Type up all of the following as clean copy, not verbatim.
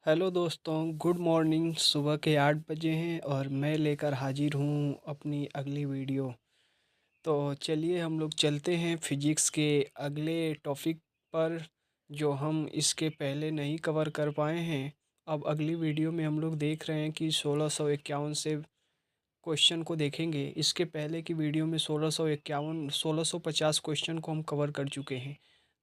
Hello दोस्तों, good morning. सुबह के 8 बजे हैं और मैं लेकर हाजिर हूँ अपनी अगली वीडियो। तो चलिए हम लोग चलते हैं फिजिक्स के अगले टॉपिक पर, जो हम इसके पहले नहीं कवर कर पाए हैं। अब अगली वीडियो में हम लोग देख रहे हैं कि 1651 से क्वेश्चन को देखेंगे। इसके पहले की वीडियो में 1651 1650 क्वेश्चन को हम कवर कर चुके हैं।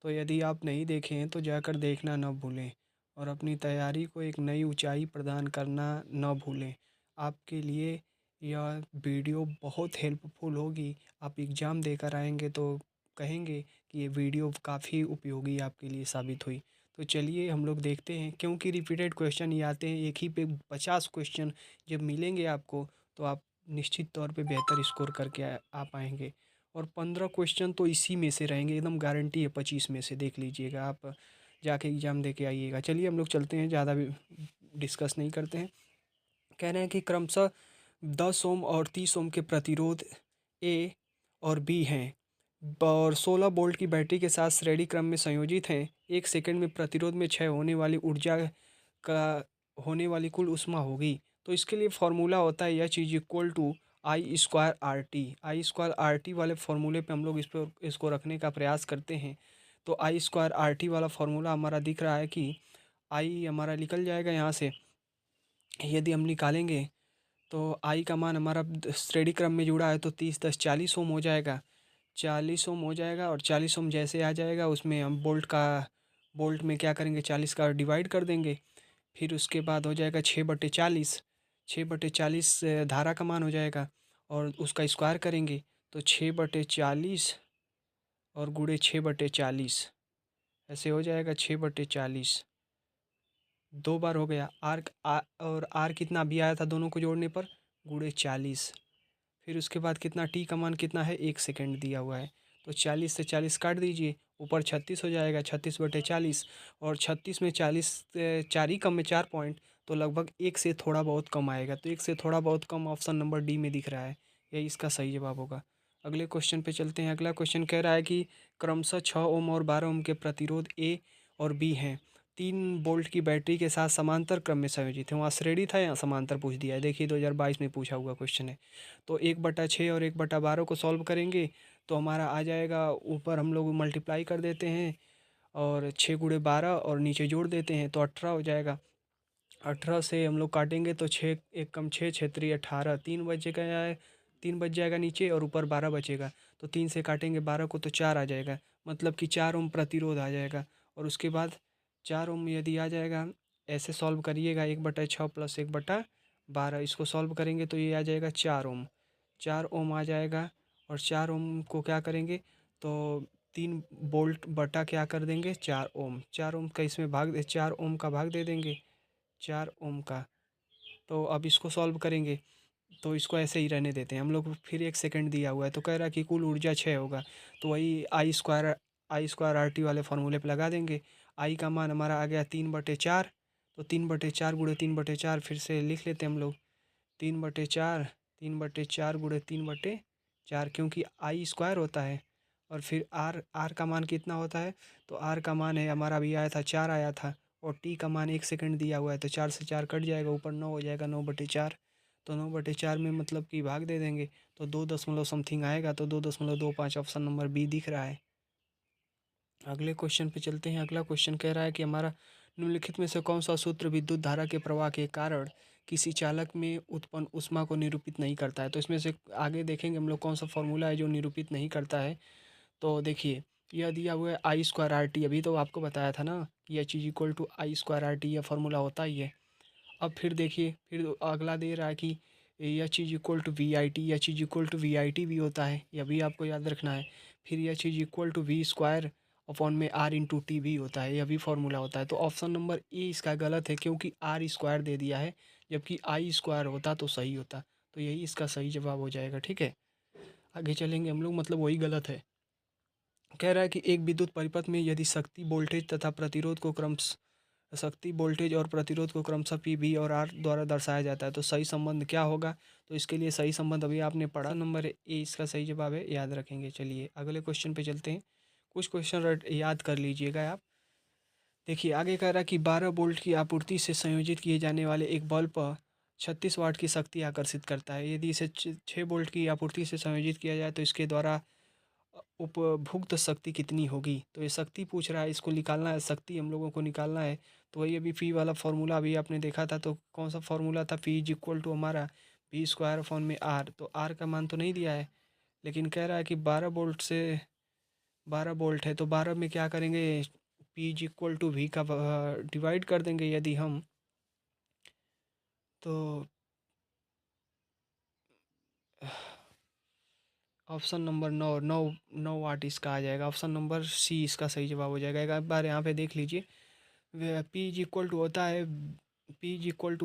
तो यदि आप नहीं देखे हैं तो जाकर देखना न भूलें और अपनी तैयारी को एक नई ऊंचाई प्रदान करना न भूलें। आपके लिए यह वीडियो बहुत हेल्पफुल होगी। आप एग्ज़ाम देकर आएंगे तो कहेंगे कि ये वीडियो काफ़ी उपयोगी आपके लिए साबित हुई। तो चलिए हम लोग देखते हैं, क्योंकि रिपीटेड क्वेश्चन ही आते हैं। एक ही पे 50 क्वेश्चन जब मिलेंगे आपको, तो आप निश्चित तौर पे बेहतर स्कोर करके आ पाएंगे। और 15 क्वेश्चन तो इसी में से रहेंगे, एकदम गारंटी है। 25 में से देख लीजिएगा, आप जाके एग्ज़ाम दे के आइएगा। चलिए हम लोग चलते हैं, ज़्यादा भी डिस्कस नहीं करते हैं। कह रहे हैं कि क्रमशः 10 ओम और 30 ओम के प्रतिरोध ए और बी हैं और 16 वोल्ट की बैटरी के साथ श्रेणी क्रम में संयोजित हैं। 1 सेकंड में प्रतिरोध में क्षय होने वाली ऊर्जा का होने वाली कुल ऊष्मा होगी। तो इसके लिए फार्मूला होता है H is equal to I square R T. I square R T वाले फार्मूले पे हम लोग इसको रखने का प्रयास करते हैं। तो आई स्क्वायर आर टी वाला फार्मूला हमारा दिख रहा है कि आई हमारा निकल जाएगा यहाँ से। यदि हम निकालेंगे तो आई का मान हमारा श्रेणी क्रम में जुड़ा है, तो 30 10 40 ओम हो जाएगा। 40 ओम हो जाएगा और 40 ओम जैसे आ जाएगा उसमें हम बोल्ट में क्या करेंगे, 40 का डिवाइड कर देंगे। फिर उसके बाद हो जाएगा 6/40। 6/40 धारा का मान हो जाएगा और उसका स्क्वायर करेंगे तो 6/40 और गुणे 6/40 ऐसे हो जाएगा। 6/40 दो बार हो गया। और आर कितना भी आया था दोनों को जोड़ने पर, गुणे 40। फिर उसके बाद कितना, टी का मान कितना है, 1 सेकंड दिया हुआ है। तो 40 से 40 काट दीजिए, ऊपर 36 हो जाएगा। 36/40 और 36 में 40 चार ही कम में 4 पॉइंट, तो लगभग एक से थोड़ा बहुत कम आएगा। तो एक से थोड़ा बहुत कम ऑप्शन नंबर डी में दिख रहा है, यही इसका सही जवाब होगा। अगले क्वेश्चन पे चलते हैं। अगला क्वेश्चन कह रहा है कि क्रमशः 6 ओम और 12 ओम के प्रतिरोध ए और बी हैं। 3 वोल्ट की बैटरी के साथ समांतर क्रम में संयोजित है। वहाँ श्रेणी था, यहाँ समांतर पूछ दिया है। देखिए 2022 में पूछा हुआ क्वेश्चन है। तो 1/6 और 1/12 को सॉल्व करेंगे तो हमारा आ जाएगा। ऊपर हम लोग मल्टीप्लाई कर देते हैं और 6 × 12 और नीचे जोड़ देते हैं तो 18 हो जाएगा। 18 से हम लोग काटेंगे तो 6 एक कम 6 6 18, 3 बचेगा है। 3 बच जाएगा नीचे और ऊपर 12 बचेगा। तो 3 से काटेंगे 12 को तो 4 आ जाएगा, मतलब कि 4 ओम प्रतिरोध आ जाएगा। और उसके बाद 4 ओम यदि आ जाएगा, ऐसे सॉल्व करिएगा। 1/6 प्लस 1/12 इसको सॉल्व करेंगे तो ये आ जाएगा 4 ओम। 4 ओम आ जाएगा और 4 ओम को क्या करेंगे तो 3 वोल्ट बटा क्या कर देंगे, 4 ओम। 4 ओम का इसमें 4 ओम का भाग दे देंगे, 4 ओम का। तो अब इसको सॉल्व करेंगे तो इसको ऐसे ही रहने देते हैं हम लोग। फिर 1 सेकंड दिया हुआ है तो कह रहा है कि कुल ऊर्जा 6 होगा। तो वही आई स्क्वायर आर टी वाले फार्मूले पे लगा देंगे। आई का मान हमारा आ गया 3/4। तो 3/4 गुणे 3/4 फिर से लिख लेते हैं हम लोग। 3/4, 3/4 गुणे 3/4, क्योंकि आई स्क्वायर होता है। और फिर आर आर का मान कितना होता है, तो आर का मान है हमारा अभी आया था 4 आया था। और टी का मान 1 सेकंड दिया हुआ है तो 4 से 4 कट जाएगा, ऊपर 9 हो जाएगा। 9/4, तो 9/4 में मतलब कि भाग दे देंगे तो 2 दशमलव समथिंग आएगा। तो 2.25 ऑप्शन नंबर बी दिख रहा है। अगले क्वेश्चन पे चलते हैं। अगला क्वेश्चन कह रहा है कि हमारा निम्नलिखित में से कौन सा सूत्र विद्युत धारा के प्रवाह के कारण किसी चालक में उत्पन्न ऊष्मा को निरूपित नहीं करता है। तो इसमें से आगे देखेंगे हम लोग कौन सा फॉर्मूला है जो निरूपित नहीं करता है। तो देखिए, यह दिया हुआ है आई स्क्वायर आर टी। अभी तो आपको बताया था ना कि H is equal to I square R T, यह फार्मूला होता ही है। अब फिर देखिए, फिर अगला दे रहा है कि H is equal to V I T. H is equal to V I T भी होता है, यह भी आपको याद रखना है। फिर H is equal to V square upon में आर इंटू टी भी होता है, यह भी फार्मूला होता है। तो ऑप्शन नंबर ए इसका गलत है, क्योंकि आर स्क्वायर दे दिया है, जबकि आई स्क्वायर होता तो सही होता। तो यही इसका सही जवाब हो जाएगा। ठीक है, आगे चलेंगे हम लोग, मतलब वही गलत है। कह रहा है कि एक विद्युत परिपथ में यदि शक्ति वोल्टेज और प्रतिरोध को क्रमशः पी वी और आर द्वारा दर्शाया जाता है, तो सही संबंध क्या होगा। तो इसके लिए सही संबंध अभी आपने पढ़ा, नंबर ए इसका सही जवाब है, याद रखेंगे। चलिए अगले क्वेश्चन पे चलते हैं। कुछ क्वेश्चन याद कर लीजिएगा आप। देखिए आगे कह रहा है कि 12 वोल्ट की आपूर्ति से संयोजित किए जाने वाले एक बल्ब पर 36 वाट की शक्ति आकर्षित करता है। यदि इसे 6 वोल्ट की आपूर्ति से संयोजित किया जाए तो इसके द्वारा उपभुक्त शक्ति कितनी होगी। तो ये शक्ति पूछ रहा है, इसको निकालना है, शक्ति हम लोगों को निकालना है। तो वही अभी पी वाला फॉर्मूला अभी आपने देखा था, तो कौन सा फॉर्मूला था, पी इज इक्वल टू हमारा वी स्क्वायर अपॉन में आर। तो आर का मान तो नहीं दिया है, लेकिन कह रहा है कि 12 वोल्ट है, तो 12 में क्या करेंगे, P is equal to V का डिवाइड कर देंगे यदि हम, तो ऑप्शन नंबर 9 वाट इसका आ जाएगा। ऑप्शन नंबर सी इसका सही जवाब हो जाएगा। एक बार यहाँ पे देख लीजिए, पी इज इक्वल टू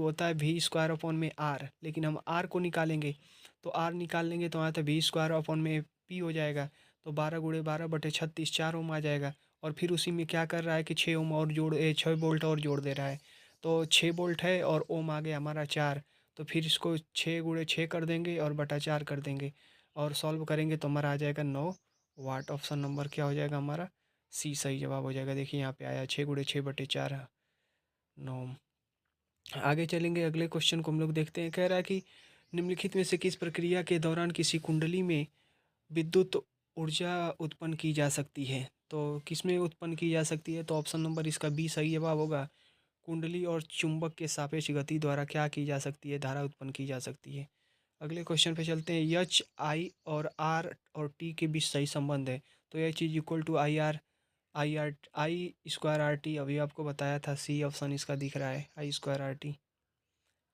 होता है, वी स्क्वायर अपॉन में आर, लेकिन हम आर को निकालेंगे, तो आर निकाल लेंगे तो यहाँ तो वी स्क्वायर अपॉन में पी हो जाएगा। तो 12 × 12 / 36 4 ओम आ जाएगा। और फिर उसी में क्या कर रहा है कि 6 ओम और 6 वोल्ट और जोड़ दे रहा है। तो 6 वोल्ट है और ओम आ गया हमारा 4। तो फिर इसको 6 × 6 कर देंगे और बटा 4 कर देंगे और सॉल्व करेंगे तो हमारा आ जाएगा 9 वाट। ऑप्शन नंबर क्या हो जाएगा हमारा, सी सही जवाब हो जाएगा। देखिए यहाँ पे आया 6 × 6 / 4 9। आगे चलेंगे, अगले क्वेश्चन को हम लोग देखते हैं। कह रहा है कि निम्नलिखित में से किस प्रक्रिया के दौरान किसी कुंडली में विद्युत ऊर्जा उत्पन्न की जा सकती है। तो किसमें उत्पन्न की जा सकती है, तो ऑप्शन नंबर इसका बी सही जवाब होगा। कुंडली और चुंबक के सापेक्ष गति द्वारा क्या की जा सकती है, धारा उत्पन्न की जा सकती है। अगले क्वेश्चन पे चलते हैं। एच आई और आर और टी के बीच सही संबंध है। तो H is equal to I square R T, अभी आपको बताया था, सी ऑप्शन इसका दिख रहा है, आई स्क्वायर आर टी।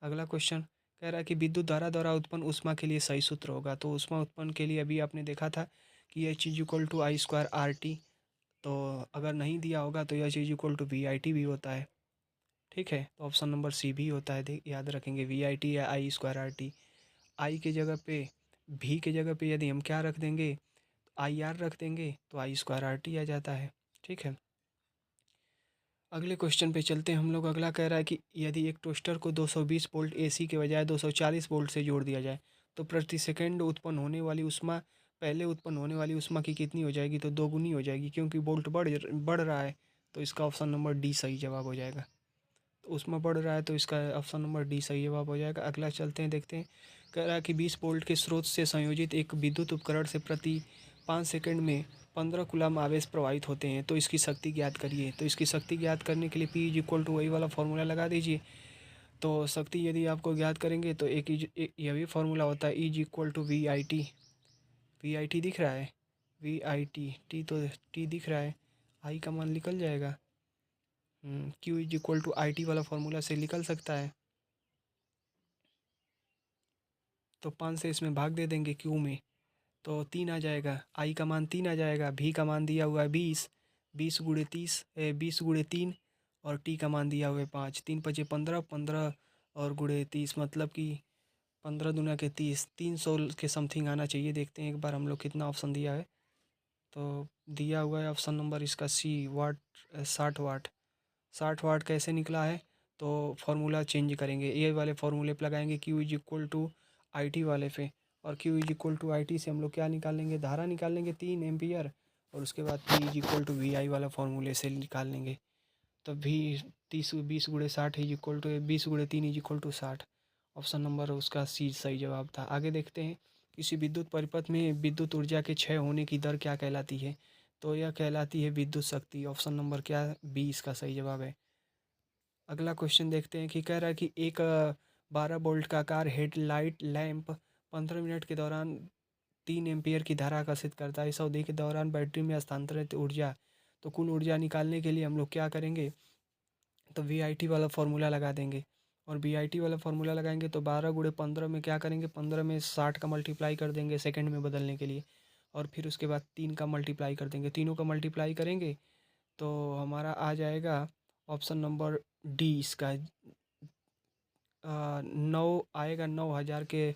अगला क्वेश्चन कह रहा है कि विद्युत धारा द्वारा उत्पन्न ऊष्मा के लिए सही सूत्र होगा। तो ऊष्मा उत्पन्न के लिए अभी आपने देखा था कि H is equal to I square R T. तो अगर नहीं दिया होगा तो H is equal to V I T भी होता है। ठीक है, तो ऑप्शन नंबर सी भी होता है, याद रखेंगे, वी आई टी या आई स्क्वायर आर टी। आई के जगह पे, भी के जगह पे यदि हम क्या रख देंगे, आई आर रख देंगे तो आई स्क्वायर आर टी आ जाता है। ठीक है, अगले क्वेश्चन पे चलते हैं हम लोग। अगला कह रहा है कि यदि एक टोस्टर को 220 वोल्ट एसी के बजाय 240 वोल्ट से जोड़ दिया जाए तो प्रति सेकंड उत्पन्न होने वाली ऊष्मा पहले उत्पन्न होने वाली ऊष्मा की कितनी हो जाएगी, तो दोगुनी हो जाएगी, क्योंकि वोल्ट बढ़ रहा है। तो इसका ऑप्शन नंबर डी सही जवाब हो जाएगा। तो उसमें बढ़ रहा है तो इसका ऑप्शन नंबर डी सही जवाब हो जाएगा। अगला चलते हैं, देखते हैं। कह रहा है कि 20 वोल्ट के स्रोत से संयोजित एक विद्युत उपकरण से प्रति 5 सेकंड में 15 कूलम आवेश प्रवाहित होते हैं, तो इसकी शक्ति ज्ञात करिए। तो इसकी शक्ति ज्ञात करने के लिए पी इज इक्वल टू वही वाला फॉर्मूला लगा दीजिए। तो शक्ति यदि आपको ज्ञात करेंगे तो यह भी फार्मूला होता है, is equal to V I T. V I T दिख रहा है, वी आई टी, टी तो टी दिख रहा है, आई का मान निकल जाएगा। Q is equal to I T वाला फार्मूला से निकल सकता है। तो 5 से इसमें भाग दे देंगे क्यू में, तो 3 आ जाएगा। आई का मान 3 आ जाएगा। भी का मान दिया हुआ है 20, 20 × 3 और टी का मान दिया हुआ है 5। 3 × 5 = 15, 15 और गुणे 30 मतलब कि 15 दूना के 30, 300 के समथिंग आना चाहिए। देखते हैं एक बार हम लोग कितना ऑप्शन दिया है। तो दिया हुआ है ऑप्शन नंबर इसका सी, वाट 60 वाट। 60 वाट कैसे निकला है, तो फार्मूला चेंज करेंगे, ए वाले फार्मूले पे लगाएंगे, Q is equal to I T वाले पे। और Q is equal to I T से हम लोग क्या निकाल लेंगे, धारा निकाल लेंगे 3 एम्पियर। और उसके बाद P is equal to V I वाला फार्मूले से निकाल लेंगे। तो भी 20 × 60 is equal to 20 × 3 is equal to 60। Option number उसका सी सही जवाब था। आगे देखते हैं। किसी विद्युत परिपथ में विद्युत ऊर्जा के क्षय होने की दर क्या कहलाती है, तो यह कहलाती है विद्युत शक्ति। ऑप्शन नंबर क्या, बी इसका सही जवाब है। अगला क्वेश्चन देखते हैं कि कह रहा है कि एक 12 वोल्ट का कार हेडलाइट लैंप 15 मिनट के दौरान 3 एम्पियर की धारा आकर्षित करता है। इस अवधि के दौरान बैटरी में हस्तांतरित ऊर्जा, तो कुल ऊर्जा निकालने के लिए हम लोग क्या करेंगे, तो वी आई टी वाला फार्मूला लगा देंगे। और वी आई टी वाला फार्मूला लगाएंगे तो 12 × 15 में क्या करेंगे, 15 में 60 का मल्टीप्लाई कर देंगे सेकंड में बदलने के लिए। और फिर उसके बाद 3 का मल्टीप्लाई कर देंगे, तीनों का मल्टीप्लाई करेंगे तो हमारा आ जाएगा ऑप्शन नंबर डी इसका, 9 आएगा, 9,000 के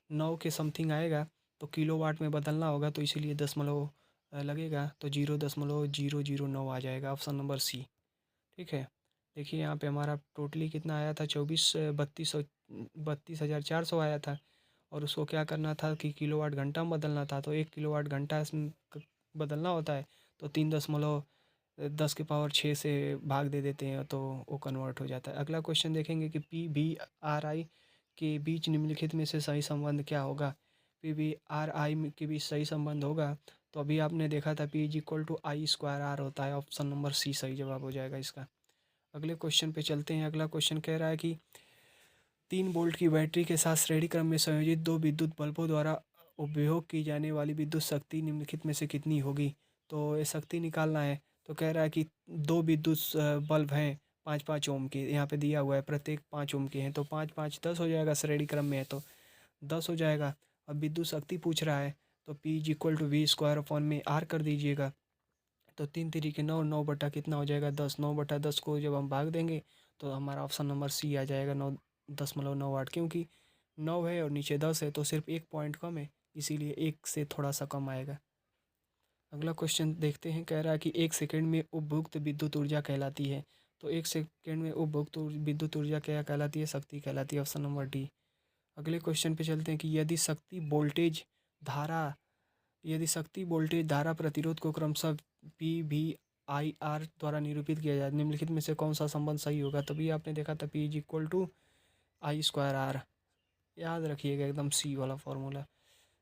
9 के समथिंग आएगा। तो किलोवाट में बदलना होगा तो इसीलिए दशमलव लगेगा, तो 0.009 आ जाएगा, ऑप्शन नंबर सी। ठीक है, देखिए यहाँ पे हमारा टोटली कितना आया था, 32,400 आया था। और उसको क्या करना था कि किलोवाट घंटा में बदलना था, तो 1 किलोवाट घंटा बदलना होता है। तो 3 दशमलव 10 के पावर 6 से भाग दे देते हैं तो वो कन्वर्ट हो जाता है। अगला क्वेश्चन देखेंगे कि पी बी आर आई के बीच निम्नलिखित में से सही संबंध क्या होगा। पी बी आर आई के बीच सही संबंध होगा तो अभी आपने देखा था P is equal to I square R होता है। ऑप्शन नंबर सी सही जवाब हो जाएगा इसका। अगले क्वेश्चन पे चलते हैं। अगला क्वेश्चन कह रहा है कि 3 वोल्ट की बैटरी के साथ श्रेणी क्रम में संयोजित 2 विद्युत बल्बों द्वारा उपयोग की जाने वाली विद्युत शक्ति निम्नलिखित में से कितनी होगी। तो ये शक्ति निकालना है। तो कह रहा है कि 2 विद्युत बल्ब हैं 5-5 ओम के, यहाँ पे दिया हुआ है प्रत्येक 5 ओम के हैं, तो 5-5 10 हो जाएगा, श्रेणी क्रम में है तो 10 हो जाएगा। अब विद्युत शक्ति पूछ रहा है तो P is equal to V square upon में आर कर दीजिएगा। तो 3 3 9, 9 बटा कितना हो जाएगा 10, 9/10 को जब हम भाग देंगे तो हमारा ऑप्शन नंबर सी आ जाएगा 9.9 क्योंकि 9 है और नीचे 10 है तो सिर्फ 1 पॉइंट कम है, इसीलिए 1 से थोड़ा सा कम आएगा। अगला क्वेश्चन देखते हैं। कह रहा है कि 1 सेकंड में उपभोक्त विद्युत ऊर्जा कहलाती है। तो 1 सेकंड में उपभोक्त विद्युत ऊर्जा क्या कहलाती है, शक्ति कहलाती है, ऑप्शन नंबर डी। अगले क्वेश्चन पे चलते हैं कि धारा यदि शक्ति वोल्टेज धारा प्रतिरोध को क्रमशः पी वी आई आर द्वारा निरूपित किया जाए, निम्नलिखित में से कौन सा संबंध सही होगा। तभी आपने देखा था P is equal to I square R, याद रखिएगा एकदम सी वाला formula,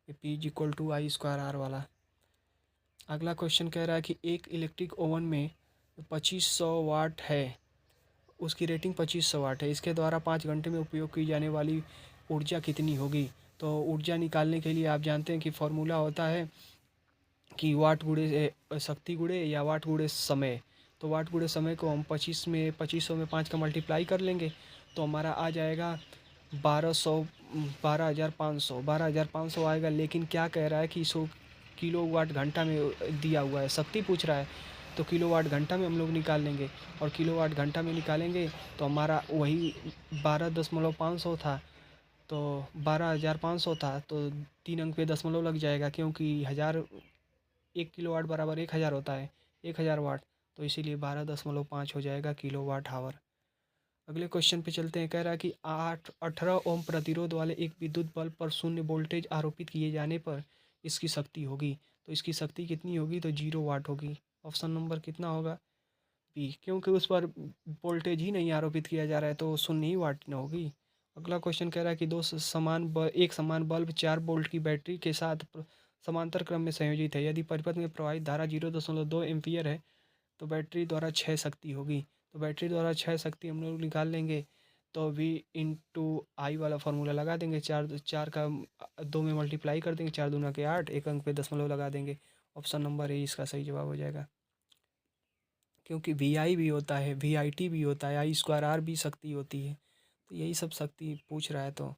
P is equal to I square R वाला। अगला क्वेश्चन कह रहा है कि एक इलेक्ट्रिक ओवन में 2500 वाट है, उसकी रेटिंग 2500 वाट है, इसके द्वारा 5 घंटे में उपयोग की जाने वाली ऊर्जा कितनी होगी। तो ऊर्जा निकालने के लिए आप जानते हैं कि फॉर्मूला होता है कि वाट गुणे शक्ति गुणे या वाट गुणे समय। तो वाट गुणे समय को हम 2500 में 5 का मल्टीप्लाई कर लेंगे तो हमारा आ जाएगा 12,500 आएगा। लेकिन क्या कह रहा है कि 100 किलोवाट घंटा में दिया हुआ है, शक्ति पूछ रहा है, तो किलोवाट घंटा में हम लोग निकाल लेंगे और किलोवाट घंटा में निकालेंगे तो हमारा वही 12.500 था, तो 12,500 था, तो 3 अंक पे दशमलव लग जाएगा क्योंकि 1 किलोवाट बराबर 1,000 होता है, 1,000 वाट, तो इसीलिए 12.5 हो जाएगा किलोवाट हावर। अगले क्वेश्चन पे चलते हैं। कह रहा है कि 18 ओम प्रतिरोध वाले एक विद्युत बल्ब पर 0 वोल्टेज आरोपित किए जाने पर इसकी शक्ति होगी। तो इसकी शक्ति कितनी होगी, तो 0 वाट होगी। ऑप्शन नंबर कितना होगा, बी, क्योंकि उस पर वोल्टेज ही नहीं आरोपित किया जा रहा है तो 0 ही वाट न होगी। अगला क्वेश्चन कह रहा है कि एक समान बल्ब 4 वोल्ट की बैटरी के साथ समांतर क्रम में संयोजित है। यदि परिपथ में प्रवाहित धारा 0.2 एम्पियर है तो बैटरी द्वारा 6 शक्ति होगी। तो बैटरी द्वारा 6 शक्ति हम लोग निकाल लेंगे तो वी इंटू आई वाला फार्मूला लगा देंगे। चार चार का 2 में मल्टीप्लाई कर देंगे, 4 दूना के 8, 1 अंक पे दशमलव लगा देंगे। ऑप्शन नंबर ए इसका सही जवाब हो जाएगा। क्योंकि वी आई भी होता है, वी आई टी भी होता है, आई स्क्वायर आर भी शक्ति होती है, तो यही सब शक्ति पूछ रहा है। तो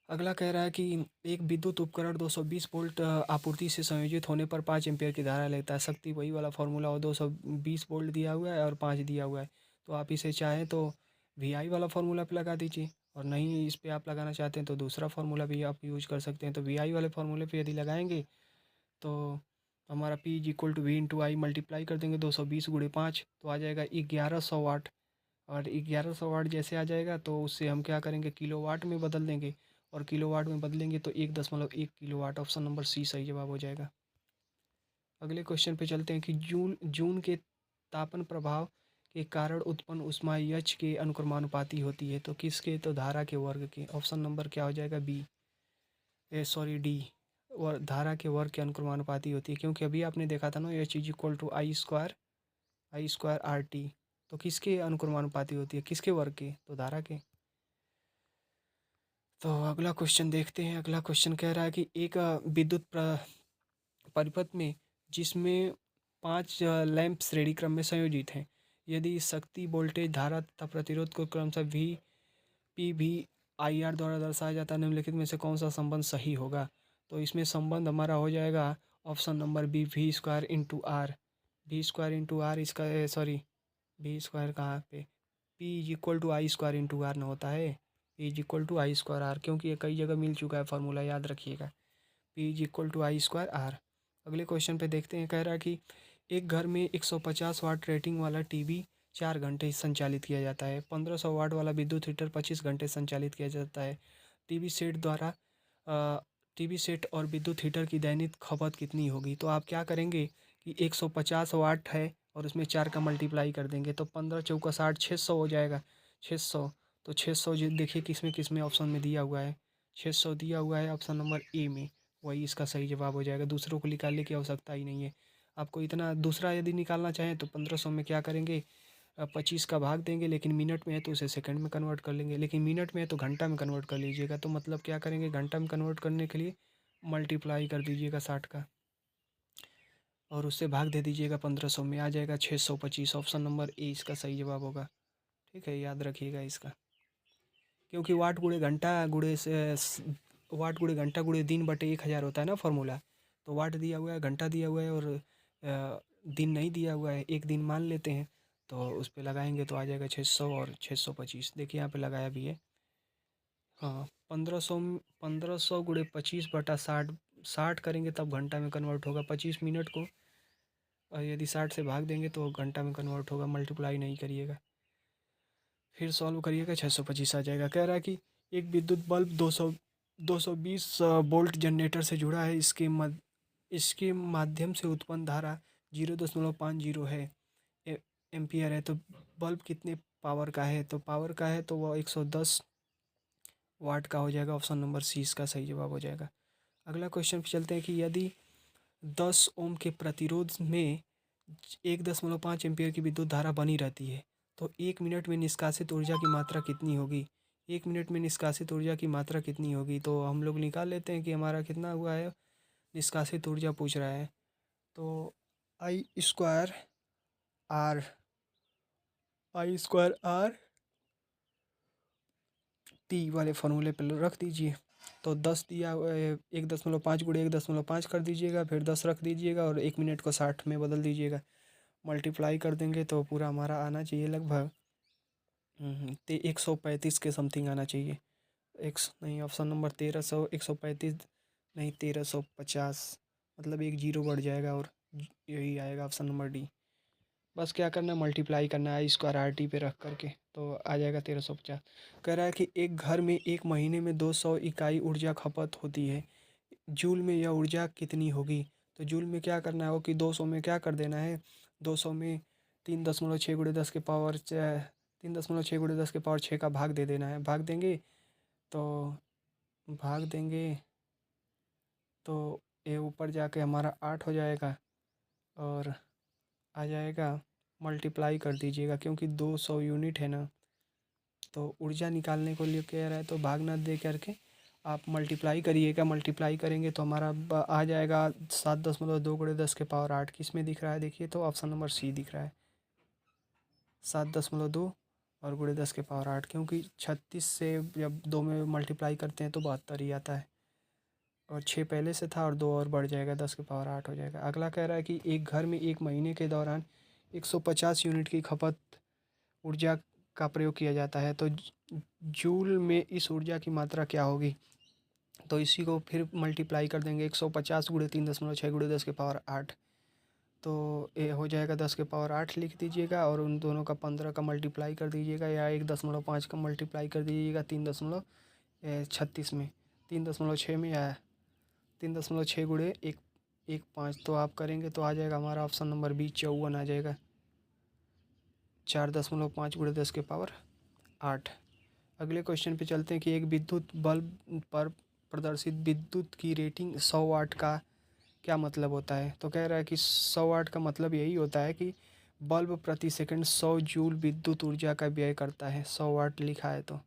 अगला कह रहा है कि एक विद्युत उपकरण 220 वोल्ट आपूर्ति से संयोजित होने पर 5 एम्पियर की धारा लेता है। शक्ति वही वाला फॉर्मूला हो, 220 वोल्ट दिया हुआ है और 5 दिया हुआ है, तो आप इसे चाहें तो वी आई वाला फार्मूला पे लगा दीजिए, और नहीं इस पे आप लगाना चाहते हैं तो दूसरा फार्मूला भी आप यूज कर सकते हैं। तो वी आई वाले फार्मूले पे यदि लगाएंगे तो हमारा P is equal to V into I multiply कर देंगे 220 × 5 तो आ जाएगा 1100 वाट। और 1100 वाट जैसे आ जाएगा तो उससे हम क्या करेंगे, किलोवाट में बदल देंगे, और किलोवाट में बदलेंगे तो 1.1 किलोवाट। ऑप्शन नंबर सी सही जवाब हो जाएगा। अगले क्वेश्चन पे चलते हैं कि जून जून के तापन प्रभाव के कारण उत्पन्न ऊष्मा एच के अनुक्रमानुपाती होती है। तो किसके, तो धारा के वर्ग के। ऑप्शन नंबर क्या हो जाएगा, बी, डी, और धारा के वर्ग के अनुक्रमानुपाती होती है, क्योंकि अभी आपने देखा था ना H is equal to I square R T. तो किसके अनुक्रमानुपाती होती है, किसके वर्ग के, तो धारा के। तो अगला क्वेश्चन देखते हैं। अगला क्वेश्चन कह रहा है कि एक विद्युत परिपथ में जिसमें 5 लैंप श्रेणी क्रम में संयोजित हैं, यदि शक्ति वोल्टेज धारा तथा प्रतिरोध को क्रमशः V P V I R द्वारा दर्शाया जाता है, निम्नलिखित में से कौन सा संबंध सही होगा। तो इसमें संबंध हमारा हो जाएगा option number B, V square into R. V square into R इसका सॉरी, वी स्क्वायर कहाँ पे, P is equal to I square into R न होता है, P is equal to I square R, क्योंकि ये कई जगह मिल चुका है फार्मूला, याद रखिएगा, P is equal to I square R. अगले क्वेश्चन पे देखते हैं। कह रहा है कि एक घर में 150 वाट रेटिंग वाला टीवी 4 घंटे संचालित किया जाता है, 1500 वाट वाला विद्युत हीटर 25 घंटे संचालित किया जाता है। टीवी सेट द्वारा टीवी सेट और विद्युत हीटर की दैनिक खपत कितनी होगी। तो आप क्या करेंगे 150 वाट है और उसमें 4 का मल्टीप्लाई कर देंगे तो 15 चौका 60, 600 हो जाएगा। 600, तो 600 जो देखिए किसमें किसमें ऑप्शन में दिया हुआ है, 600 दिया हुआ है ऑप्शन नंबर ए में, वही इसका सही जवाब हो जाएगा। दूसरों को निकालने की आवश्यकता ही नहीं है आपको। इतना दूसरा यदि निकालना चाहें तो 1500 में क्या करेंगे, 25 का भाग देंगे, लेकिन मिनट में है तो उसे सेकंड में कन्वर्ट कर लेंगे, लेकिन मिनट में है तो घंटा में कन्वर्ट कर लीजिएगा। तो मतलब क्या करेंगे, घंटा में कन्वर्ट करने के लिए मल्टीप्लाई कर दीजिएगा 60 का और उससे भाग दे दीजिएगा 1500 में, आ जाएगा 625। ऑप्शन नंबर ए इसका सही जवाब होगा। ठीक है, याद रखिएगा इसका, क्योंकि वाट गुणे घंटा गुणे दिन बटे 1000 होता है ना फॉर्मूला। तो वाट दिया हुआ है, घंटा दिया हुआ है और दिन नहीं दिया हुआ है, एक दिन मान लेते हैं तो उस पर लगाएंगे तो आ जाएगा 600 और 625। देखिए यहाँ पे लगाया भी है। हाँ, 1500 गुणे 25/60, 60 करेंगे तब घंटा में कन्वर्ट होगा 25 मिनट को, और यदि 60 से भाग देंगे तो घंटा में कन्वर्ट होगा, मल्टीप्लाई नहीं करिएगा। फिर सॉल्व करिएगा 625 आ जाएगा। कह रहा है कि एक विद्युत बल्ब 220 वोल्ट जनरेटर से जुड़ा है, इसके माध्यम से उत्पन्न धारा 0.50 है एम्पियर है। तो बल्ब कितने पावर का है, तो पावर का है तो वह 110 वाट का हो जाएगा। ऑप्शन नंबर सी इसका सही जवाब हो जाएगा। अगला क्वेश्चन पे चलते हैं कि यदि 10 ओम के प्रतिरोध में 1.5 एम्पियर की विद्युत धारा बनी रहती है तो 1 मिनट में निष्कासित ऊर्जा की मात्रा कितनी होगी। 1 मिनट में निष्कासित ऊर्जा की मात्रा कितनी होगी, तो हम लोग निकाल लेते हैं कि हमारा कितना हुआ है, निष्कासित ऊर्जा पूछ रहा है तो are I square R T वाले फार्मूले पर रख दीजिए। तो 10 दिया हुआ है, 1.5 गुणे 1.5 कर दीजिएगा, फिर 10 रख दीजिएगा और 1 मिनट को 60 में बदल दीजिएगा। मल्टीप्लाई कर देंगे तो पूरा हमारा आना चाहिए लगभग 135 के समथिंग आना चाहिए। एक नहीं, ऑप्शन नंबर 1300, 135 नहीं, 1350, मतलब एक जीरो बढ़ जाएगा और यही आएगा ऑप्शन नंबर डी। बस क्या करना है, मल्टीप्लाई करना है स्क्वायर आर टी पे रख करके तो आ जाएगा 1350। कह रहा है कि एक घर में एक महीने में 200 इकाई ऊर्जा खपत होती है, जूल में यह ऊर्जा कितनी होगी। तो जूल में क्या करना है, वो कि 200 में क्या कर देना है, 200 में 3.6 गुणे 10 के पावर 3.6 गुणे 10 के पावर 6 का भाग दे देना है। तो भाग देंगे तो ये ऊपर जाके हमारा 8 हो जाएगा और आ जाएगा, मल्टीप्लाई कर दीजिएगा क्योंकि 200 यूनिट है ना, तो ऊर्जा निकालने को लिए कह रहा है तो भाग ना दे करके आप मल्टीप्लाई करिएगा। मल्टीप्लाई करेंगे तो हमारा आ जाएगा 7.2 गुणे 10 के पावर 8। किस में दिख रहा है देखिए, तो ऑप्शन नंबर सी दिख रहा है, 7.2 और गुणे 10 के पावर 8, क्योंकि 36 से जब 2 में मल्टीप्लाई करते हैं तो 72 ही आता है और 6 पहले से था और 2 और बढ़ जाएगा, 10 के पावर 8 हो जाएगा। अगला कह रहा है कि एक घर में एक महीने के दौरान 150 यूनिट की खपत ऊर्जा का प्रयोग किया जाता है, तो जूल में इस ऊर्जा की मात्रा क्या होगी। तो इसी को फिर मल्टीप्लाई कर देंगे, 150 गुणे 3.6 गुणे 10 के पावर 8, तो ये हो जाएगा 10 के पावर 8 लिख दीजिएगा और उन दोनों का 15 का मल्टीप्लाई कर दीजिएगा या 1.5 का मल्टीप्लाई कर दीजिएगा 3.36 में, 3.6 में या 3.6 गुणे 1.15, तो आप करेंगे तो आ जाएगा हमारा ऑप्शन नंबर बी 54 आ जाएगा, 4.5 गुणे 10 के पावर 8। अगले क्वेश्चन पे चलते हैं कि एक विद्युत बल्ब पर प्रदर्शित विद्युत की रेटिंग 100 वाट का क्या मतलब होता है। तो कह रहा है कि 100 वाट का मतलब यही होता है कि बल्ब प्रति सेकंड 100 जूल विद्युत ऊर्जा का व्यय करता है। 100 वाट लिखा है तो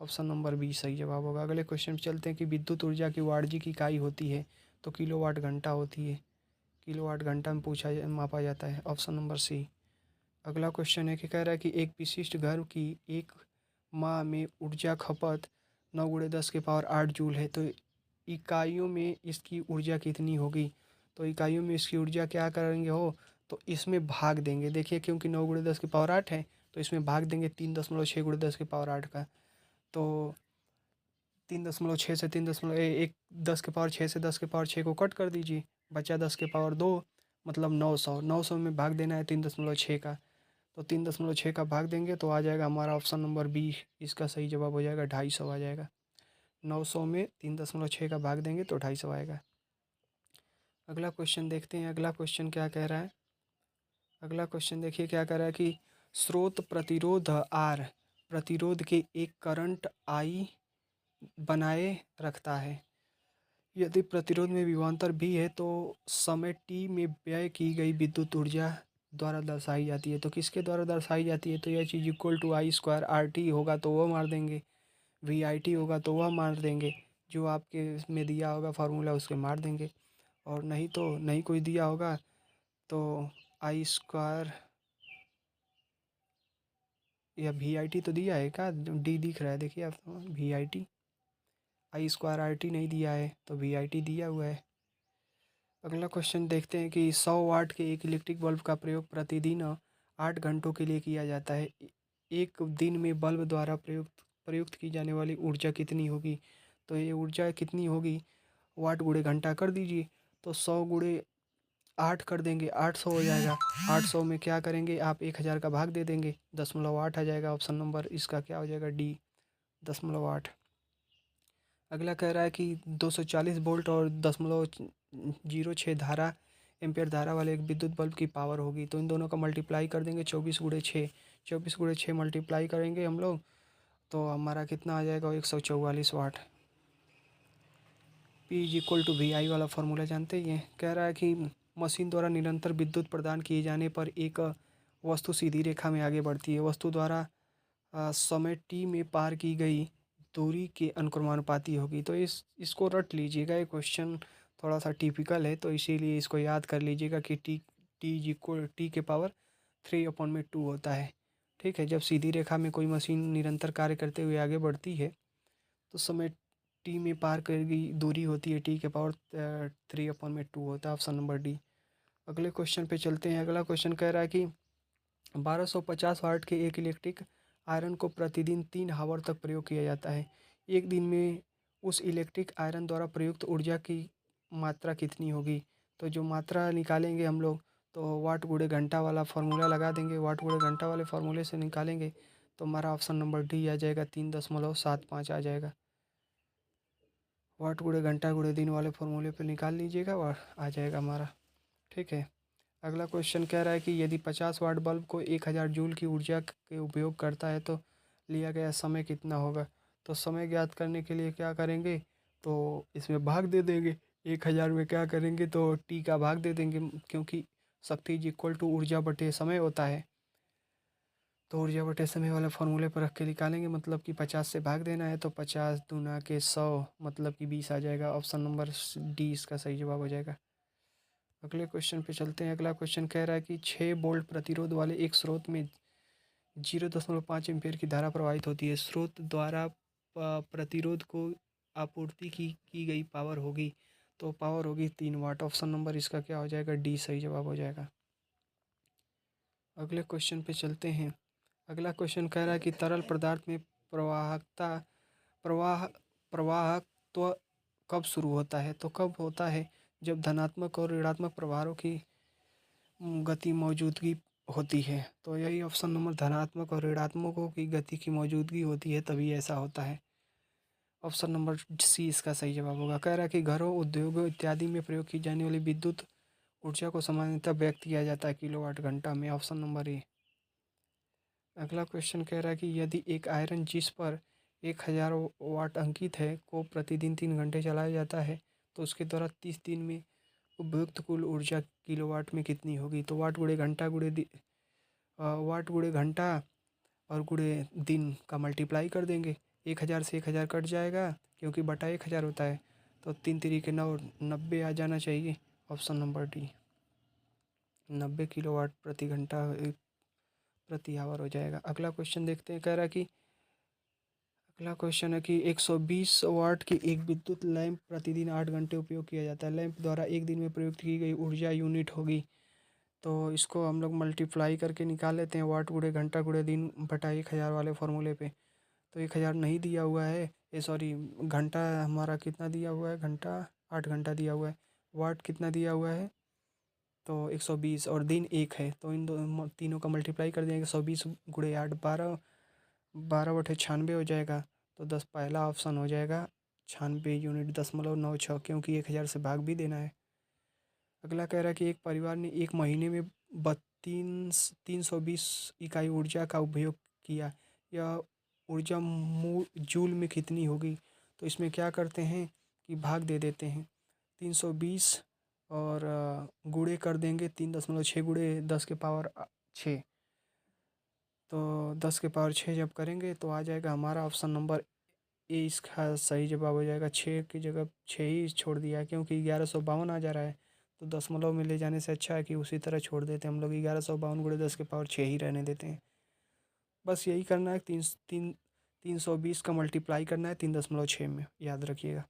ऑप्शन नंबर बी सही जवाब होगा। अगले क्वेश्चन पे चलते हैं कि विद्युत ऊर्जा की वाणिज्यिक इकाई होती है, तो किलोवाट घंटा होती है, किलोवाट घंटा में मापा जाता है, ऑप्शन नंबर सी। अगला क्वेश्चन है कि कह रहा है कि एक विशिष्ट घर की एक माह में ऊर्जा खपत 9 गुणे 10 के पावर 8 जूल है, तो इकाइयों में इसकी ऊर्जा कितनी होगी। तो इकाइयों में इसकी ऊर्जा क्या करेंगे हो, तो इसमें भाग देंगे। देखिए क्योंकि 9 गुणे 10 के पावर 8 है तो इसमें भाग देंगे 3.6 गुणे 10 के पावर 8 का, तो 3.6 से 3.1, 10 के पावर 6 से 10 के पावर 6 को कट कर दीजिए, बचा 10 के पावर 2, मतलब 900 में भाग देना है 3.6 का, तो 3.6 का भाग देंगे तो आ जाएगा हमारा ऑप्शन नंबर बी, इसका सही जवाब हो जाएगा 250 आ जाएगा। 900 में 3.6 का भाग देंगे तो 250 आएगा। अगला क्वेश्चन देखते हैं, अगला क्वेश्चन क्या कह रहा है। अगला क्वेश्चन देखिए क्या कह रहा है कि स्रोत प्रतिरोध आर प्रतिरोध के एक करंट आई बनाए रखता है। यदि प्रतिरोध में विभवांतर भी है तो समय टी में व्यय की गई विद्युत ऊर्जा द्वारा दर्शाई जाती है। तो किसके द्वारा दर्शाई जाती है, तो यह चीज़ equal to I square R T होगा तो वह मार देंगे, वी आई टी होगा तो वह मार देंगे, जो आपके में दिया होगा फार्मूला उसके मार देंगे, और नहीं तो नहीं कोई दिया होगा तो आई स्क्वायर या वी आई टी तो दिया है क्या, डी दिख रहा है देखिए आप, V I T, I square R T नहीं दिया है तो वी आई टी दिया हुआ है। अगला क्वेश्चन देखते हैं कि 100 वाट के एक इलेक्ट्रिक बल्ब का प्रयोग प्रतिदिन 8 घंटों के लिए किया जाता है। एक दिन में बल्ब द्वारा प्रयुक्त प्रयुक्त की जाने वाली ऊर्जा कितनी होगी। तो ये ऊर्जा कितनी होगी, वाट गुणे घंटा कर दीजिए, तो 100 गुणे 8 कर देंगे, 800 हो जाएगा। 800 में क्या करेंगे आप, 1000 का भाग दे देंगे, 0.8 आ जाएगा। ऑप्शन नंबर इसका क्या हो जाएगा, डी 0.8। अगला कह रहा है कि 240 वोल्ट और 0.06 धारा एम्पेयर धारा वाले एक विद्युत बल्ब की पावर होगी। तो इन दोनों का मल्टीप्लाई कर देंगे 24 गुणे 6, 24 गुणे 6 मल्टीप्लाई करेंगे हम लोग, तो हमारा कितना आ जाएगा, 144 watt. P is equal to V I वाला फार्मूला जानते ही हैं। कह रहा है कि मशीन द्वारा निरंतर विद्युत प्रदान किए जाने पर एक वस्तु सीधी रेखा में आगे बढ़ती है। वस्तु द्वारा समय टी में पार की गई दूरी के अनुक्रमानुपाती होगी। तो इसको रट लीजिएगा, ये क्वेश्चन थोड़ा सा टिपिकल है, तो इसीलिए इसको याद कर लीजिएगा कि टी टी इक्वल टी के पावर 3/2 होता है। ठीक है, जब सीधी रेखा में कोई मशीन निरंतर कार्य करते हुए आगे बढ़ती है तो समय टी में पार करेगी दूरी होती है टी के पावर 3/2 होता है। Option number D. अगले क्वेश्चन पे चलते हैं। अगला क्वेश्चन कह रहा है कि 1250 वाट के एक इलेक्ट्रिक आयरन को प्रतिदिन 3 आवर तक प्रयोग किया जाता है। एक दिन में उस इलेक्ट्रिक आयरन द्वारा प्रयुक्त ऊर्जा की मात्रा कितनी होगी। तो जो मात्रा निकालेंगे हम लोग, तो वाट गुणे घंटा वाला फार्मूला लगा देंगे, वाट गुणे घंटा वाले फार्मूले से निकालेंगे तो हमारा ऑप्शन नंबर डी आ जाएगा, 3.75 आ जाएगा। वाट गुणे घंटा गुणे दिन वाले फार्मूले पे निकाल लीजिएगा और आ जाएगा हमारा। ठीक है। अगला क्वेश्चन कह रहा है कि यदि 50 वाट बल्ब को 1000 जूल की ऊर्जा के उपयोग करता है तो लिया गया समय कितना होगा। तो समय ज्ञात करने के लिए क्या करेंगे, तो इसमें भाग दे देंगे, 1000 में क्या करेंगे तो टी का भाग दे देंगे, क्योंकि शक्ति इज इक्वल टू ऊर्जा बटे समय होता है। तो ऊर्जा बटे समय वाले फॉर्मूले पर रख के निकालेंगे, मतलब कि 50 से भाग देना है तो 50 दूना के 100 मतलब कि 20 आ जाएगा। ऑप्शन नंबर डी इसका सही जवाब हो जाएगा। अगले क्वेश्चन पे चलते हैं। अगला क्वेश्चन कह रहा है कि 6 वोल्ट प्रतिरोध वाले एक स्रोत में 0.5 एम्पीयर की धारा प्रवाहित होती है। स्रोत द्वारा प्रतिरोध को आपूर्ति की गई पावर होगी, तो पावर होगी 3 वाट। ऑप्शन नंबर इसका क्या हो जाएगा, डी सही जवाब हो जाएगा। अगले क्वेश्चन पे चलते हैं। अगला क्वेश्चन कह रहा है कि तरल पदार्थ में प्रवाहकता प्रवाह प्रवाहत्व कब शुरू होता है। तो कब होता है, जब धनात्मक और ऋणात्मक प्रभारों की गति मौजूदगी होती है। तो यही ऑप्शन नंबर, धनात्मक और ऋणात्मकों की गति की मौजूदगी होती है तभी ऐसा होता है। ऑप्शन नंबर सी इसका सही जवाब होगा। कह रहा है कि घरों, उद्योगों इत्यादि में प्रयोग की जाने वाली विद्युत ऊर्जा को सामान्यतः व्यक्त किया जाता है किलोवाट घंटा में। Option number A. अगला क्वेश्चन कह रहा है कि यदि एक आयरन जिस पर 1000 वाट अंकित है को प्रतिदिन 3 घंटे चलाया जाता है तो उसके द्वारा 30 दिन में उपयुक्त कुल ऊर्जा किलोवाट में कितनी होगी। तो वाट गुणे घंटा वाट गुणे घंटा और गुणे दिन का मल्टीप्लाई कर देंगे, 1000 से 1000 कट जाएगा क्योंकि बटा 1000 होता है, तो 3 3 के 9, 90 आ जाना चाहिए। ऑप्शन नंबर डी 90 किलोवाट प्रति घंटा प्रति आवर हो जाएगा। अगला क्वेश्चन देखते हैं। कह रहा है कि अगला क्वेश्चन है कि 120 वाट की एक विद्युत लैंप प्रतिदिन 8 घंटे उपयोग किया जाता है। लैंप द्वारा एक दिन में प्रयुक्त की गई ऊर्जा यूनिट होगी। तो इसको हम लोग मल्टीप्लाई करके निकाल लेते हैं, वाट गुणे घंटा गुणे दिन बटा 1000 वाले फार्मूले पे। तो 1000 नहीं दिया हुआ है, ये सॉरी घंटा हमारा कितना दिया हुआ है, घंटा 8 घंटा दिया हुआ है। वाट कितना दिया हुआ है, तो 120, और दिन एक है, तो इन दो तीनों का मल्टीप्लाई कर देंगे, 120 गुणे 8 12, 12/96 हो जाएगा। तो 10 पहला ऑप्शन हो जाएगा, 96 यूनिट 0.96, क्योंकि 1000 से भाग भी देना है। अगला कह रहा है कि एक परिवार ने एक महीने में 320 इकाई ऊर्जा का उपयोग किया। यह ऊर्जा जूल में कितनी होगी? तो इसमें क्या करते हैं कि भाग दे देते हैं। 320 और गुणे कर देंगे 3.6 गुणे 10 के पावर 6। तो 10 के पावर 6 जब करेंगे तो आ जाएगा हमारा ऑप्शन नंबर ए, इसका सही जवाब हो जाएगा। 6 की जगह 6 ही छोड़ दिया है क्योंकि 1152 आ जा रहा है, तो दशमलव में ले जाने से अच्छा है कि उसी तरह छोड़ देते हैं हम लोग। 1152 गुणे 10 के पावर 6 ही रहने देते हैं। बस यही करना है। 320 का मल्टीप्लाई करना है 3.6 में, याद रखिएगा।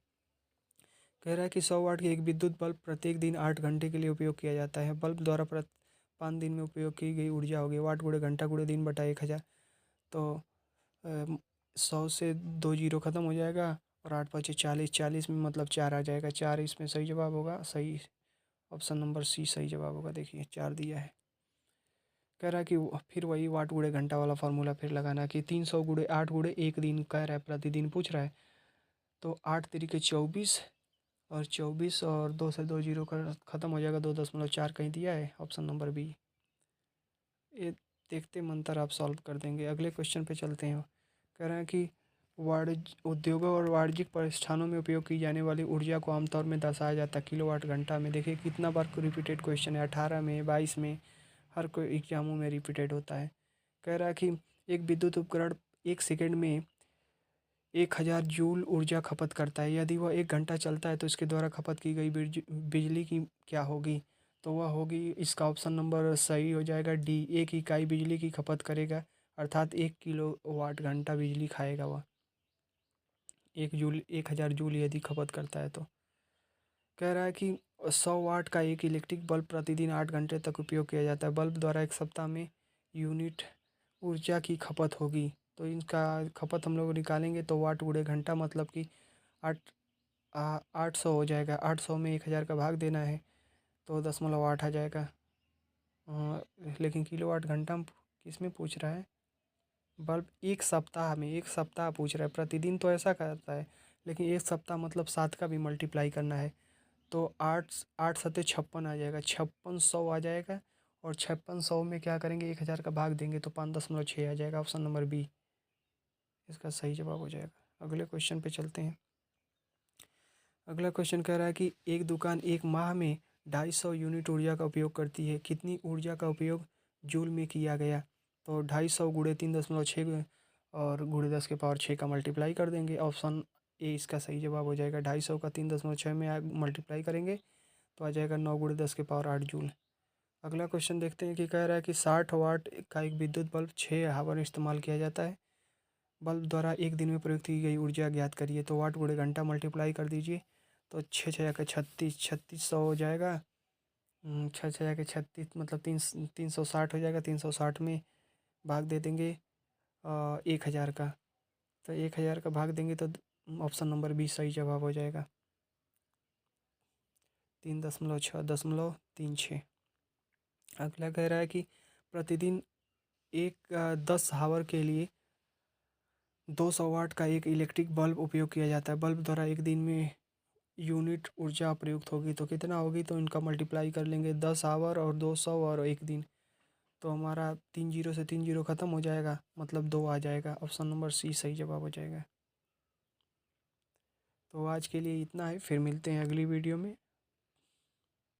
कह रहा है कि 100 वाट की एक विद्युत बल्ब प्रत्येक दिन 8 घंटे के लिए उपयोग किया जाता है। बल्ब द्वारा 5 दिन में उपयोग की गई ऊर्जा होगी वाट गुणे घंटा गुणे दिन बटा 1000। तो 100 से 2 जीरो ख़त्म हो जाएगा और 8×5 = 40। 40 में मतलब 4 आ जाएगा। 4 इसमें सही जवाब होगा। सही ऑप्शन नंबर सी सही जवाब होगा। देखिए 4 दिया है। कह रहा है कि फिर वही वाट गुणे घंटा वाला फार्मूला फिर लगाना है कि 300 गुणे 8 गुणे एक दिन कह रहा है, प्रतिदिन पूछ रहा है। तो 8×3 = 24 और 24 और 2 से 2 जीरो का ख़त्म हो जाएगा। 2.4 कहीं दिया है, ऑप्शन नंबर बी। ये देखते मंतर आप सॉल्व कर देंगे। अगले क्वेश्चन पे चलते हैं। कह रहे हैं कि वाणिज्य उद्योगों और वाणिज्यिक प्रतिष्ठानों में उपयोग की जाने वाली ऊर्जा को आमतौर में दर्शाया जाता है किलोवाट घंटा में। देखिए कितना बार रिपीटेड क्वेश्चन है, 18 में, 22 में, हर कोई एग्जामों में रिपीटेड होता है। कह रहा है कि एक विद्युत उपकरण 1 सेकंड में 1000 जूल ऊर्जा खपत करता है। यदि वह 1 घंटा चलता है तो इसके द्वारा खपत की गई बिजली की क्या होगी? तो वह होगी, इसका ऑप्शन नंबर सही हो जाएगा डी। 1 इकाई बिजली की खपत करेगा, अर्थात 1 किलोवाट घंटा बिजली खाएगा वह। 1000 जूल यदि खपत करता है तो। कह रहा है कि 100 वाट का एक इलेक्ट्रिक बल्ब प्रतिदिन 8 घंटे तक उपयोग किया जाता है। बल्ब द्वारा एक सप्ताह में यूनिट ऊर्जा की खपत होगी। तो इनका खपत हम लोग निकालेंगे तो वाट गुणे घंटा मतलब कि 800 हो जाएगा। 800 में 1000 का भाग देना है तो 0.8 आ जाएगा। लेकिन किलोवाट घंटा किस में पूछ रहा है? बल्ब एक सप्ताह में, एक सप्ताह पूछ रहा है। प्रतिदिन तो ऐसा करता है, लेकिन एक सप्ताह मतलब 7 का भी मल्टीप्लाई करना है। तो 8 8 सत्ते 56 आ जाएगा, 5600 आ जाएगा। और 5600 में क्या करेंगे, 1000 का भाग देंगे तो 5.6 आ जाएगा। ऑप्शन नंबर बी इसका सही जवाब हो जाएगा। अगले क्वेश्चन पे चलते हैं। अगला क्वेश्चन कह रहा है कि एक दुकान एक माह में 250 यूनिट ऊर्जा का उपयोग करती है। कितनी ऊर्जा का उपयोग जूल में किया गया? तो 250 गुणे 3.6 और गुणे 10 के पावर 6 का मल्टीप्लाई कर देंगे। ऑप्शन ए इसका सही जवाब हो जाएगा। 250 का 3.6 में मल्टीप्लाई करेंगे तो आ जाएगा 9 गुणे 10 के पावर 8 जूल। अगला क्वेश्चन देखते हैं कि कह रहा है कि 60 वाट का एक विद्युत बल्ब 6 आवर इस्तेमाल किया जाता है। बल्ब द्वारा एक दिन में प्रयुक्त की गई ऊर्जा ज्ञात करिए। तो वाट गुणे घंटा मल्टीप्लाई कर दीजिए तो 6×6 = 36, 3600 हो जाएगा। 6×6 = 36 मतलब 360 हो जाएगा। 360 में भाग दे देंगे 1000 का, तो 1000 का भाग देंगे तो ऑप्शन नंबर बी सही जवाब हो जाएगा। 3.636। अगला कह रहा है कि प्रतिदिन 10 हावर के लिए 200 वाट का एक इलेक्ट्रिक बल्ब उपयोग किया जाता है। बल्ब द्वारा एक दिन में यूनिट ऊर्जा प्रयुक्त होगी तो कितना होगी? तो इनका मल्टीप्लाई कर लेंगे, 10 आवर और 200 और एक दिन। तो हमारा 3 जीरो से 3 जीरो ख़त्म हो जाएगा, मतलब 2 आ जाएगा। ऑप्शन नंबर सी सही जवाब हो जाएगा। तो आज के लिए इतना है, फिर मिलते हैं अगली वीडियो में।